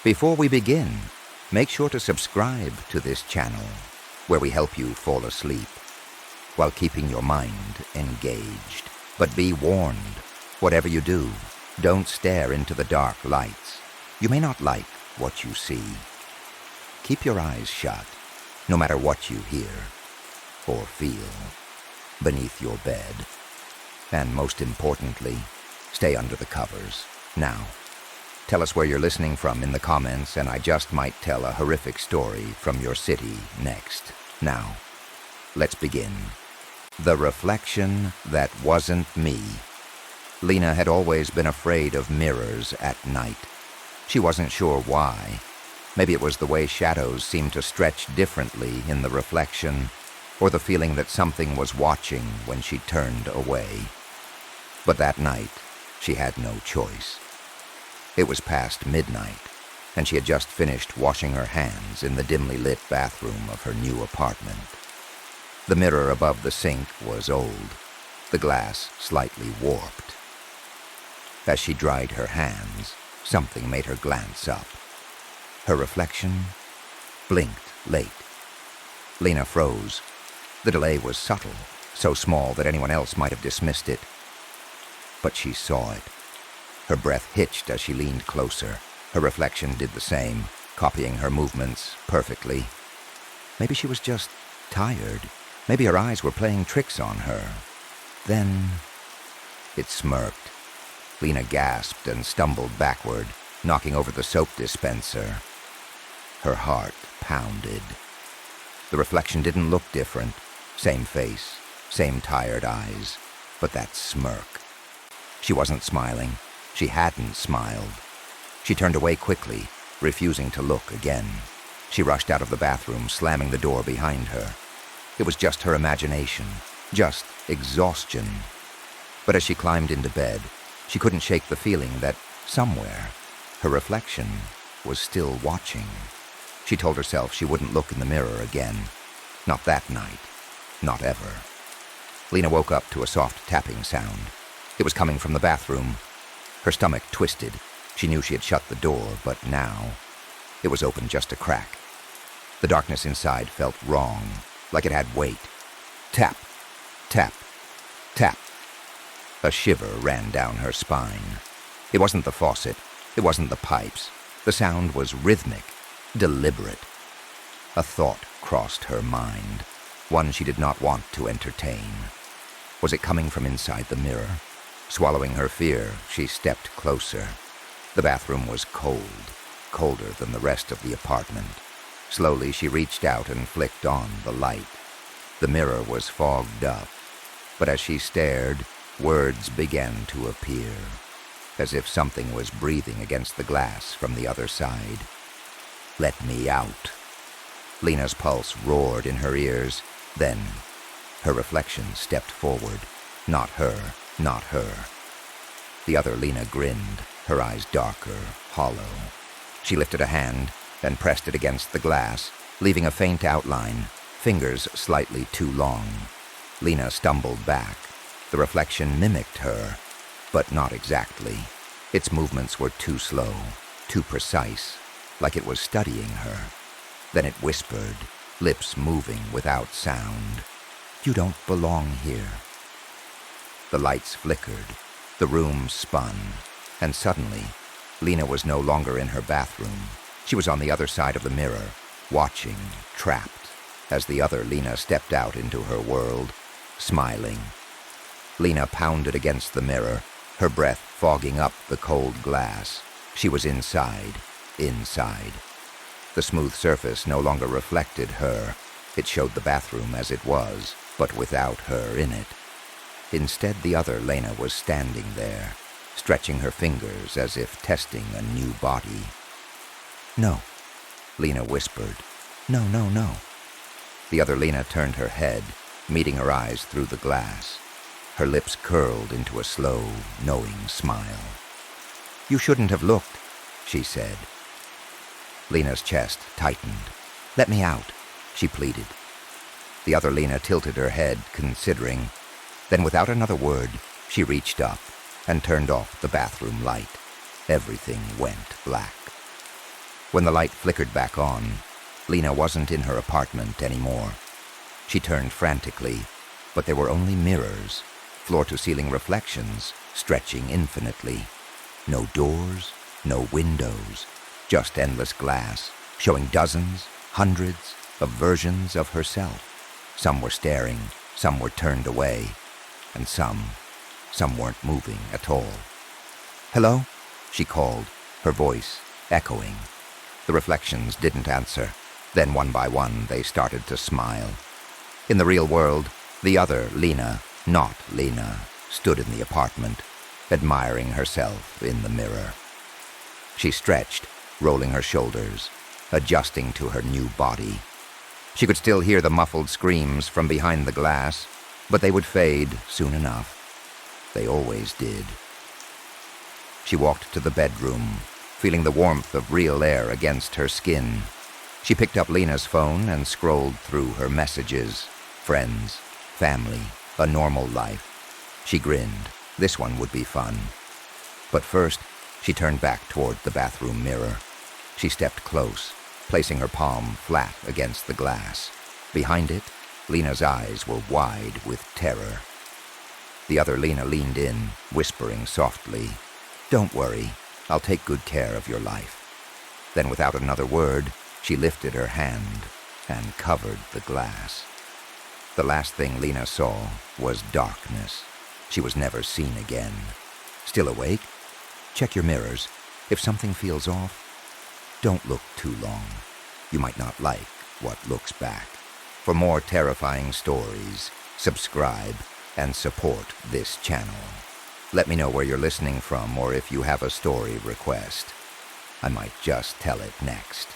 Before we begin, make sure to subscribe to this channel, where we help you fall asleep while keeping your mind engaged. But be warned, whatever you do, don't stare into the dark lights. You may not like what you see. Keep your eyes shut, no matter what you hear or feel beneath your bed. And most importantly, stay under the covers. Now, tell us where you're listening from in the comments, and I just might tell a horrific story from your city next. Now, let's begin. The reflection that wasn't me. Lena had always been afraid of mirrors at night. She wasn't sure why. Maybe it was the way shadows seemed to stretch differently in the reflection, or the feeling that something was watching when she turned away. But that night, she had no choice. It was past midnight, and she had just finished washing her hands in the dimly lit bathroom of her new apartment. The mirror above the sink was old, the glass slightly warped. As she dried her hands, something made her glance up. Her reflection blinked late. Lena froze. The delay was subtle, so small that anyone else might have dismissed it. But she saw it. Her breath hitched as she leaned closer. Her reflection did the same, copying her movements perfectly. Maybe she was just tired. Maybe her eyes were playing tricks on her. Then it smirked. Lena gasped and stumbled backward, knocking over the soap dispenser. Her heart pounded. The reflection didn't look different. Same face, same tired eyes, but that smirk. She wasn't smiling. She hadn't smiled. She turned away quickly, refusing to look again. She rushed out of the bathroom, slamming the door behind her. It was just her imagination, just exhaustion. But as she climbed into bed, she couldn't shake the feeling that somewhere, her reflection was still watching. She told herself she wouldn't look in the mirror again. Not that night. Not ever. Lena woke up to a soft tapping sound. It was coming from the bathroom. Her stomach twisted. She knew she had shut the door, but now it was open just a crack. The darkness inside felt wrong, like it had weight. Tap, tap, tap. A shiver ran down her spine. It wasn't the faucet. It wasn't the pipes. The sound was rhythmic, deliberate. A thought crossed her mind, one she did not want to entertain. Was it coming from inside the mirror? Swallowing her fear, she stepped closer. The bathroom was cold, colder than the rest of the apartment. Slowly, she reached out and flicked on the light. The mirror was fogged up, but as she stared, words began to appear, as if something was breathing against the glass from the other side. "Let me out." Lena's pulse roared in her ears. Then, her reflection stepped forward. Not her, not her. The other Lena grinned, her eyes darker, hollow. She lifted a hand and pressed it against the glass, leaving a faint outline, fingers slightly too long. Lena stumbled back. The reflection mimicked her, but not exactly. Its movements were too slow, too precise, like it was studying her. Then it whispered, lips moving without sound. "You don't belong here." The lights flickered, the room spun, and suddenly, Lena was no longer in her bathroom. She was on the other side of the mirror, watching, trapped, as the other Lena stepped out into her world, smiling. Lena pounded against the mirror, her breath fogging up the cold glass. She was inside. The smooth surface no longer reflected her. It showed the bathroom as it was, but without her in it. Instead, the other Lena was standing there, stretching her fingers as if testing a new body. "No," Lena whispered. "No, no, no." The other Lena turned her head, meeting her eyes through the glass. Her lips curled into a slow, knowing smile. "You shouldn't have looked," she said. Lena's chest tightened. "Let me out," she pleaded. The other Lena tilted her head, considering. Then, without another word, she reached up and turned off the bathroom light. Everything went black. When the light flickered back on, Lena wasn't in her apartment anymore. She turned frantically, but there were only mirrors, floor-to-ceiling reflections stretching infinitely. No doors, no windows, just endless glass, showing dozens, hundreds of versions of herself. Some were staring, some were turned away, and some weren't moving at all. "Hello?" she called, her voice echoing. The reflections didn't answer. Then one by one they started to smile. In the real world, the other Lena, not Lena, stood in the apartment, admiring herself in the mirror. She stretched, rolling her shoulders, adjusting to her new body. She could still hear the muffled screams from behind the glass, but they would fade soon enough. They always did. She walked to the bedroom, feeling the warmth of real air against her skin. She picked up Lena's phone and scrolled through her messages. Friends, family, a normal life. She grinned. This one would be fun. But first, she turned back toward the bathroom mirror. She stepped close, placing her palm flat against the glass. Behind it, Lena's eyes were wide with terror. The other Lena leaned in, whispering softly, "Don't worry, I'll take good care of your life." Then without another word, she lifted her hand and covered the glass. The last thing Lena saw was darkness. She was never seen again. Still awake? Check your mirrors. If something feels off, don't look too long. You might not like what looks back. For more terrifying stories, subscribe and support this channel. Let me know where you're listening from or if you have a story request. I might just tell it next.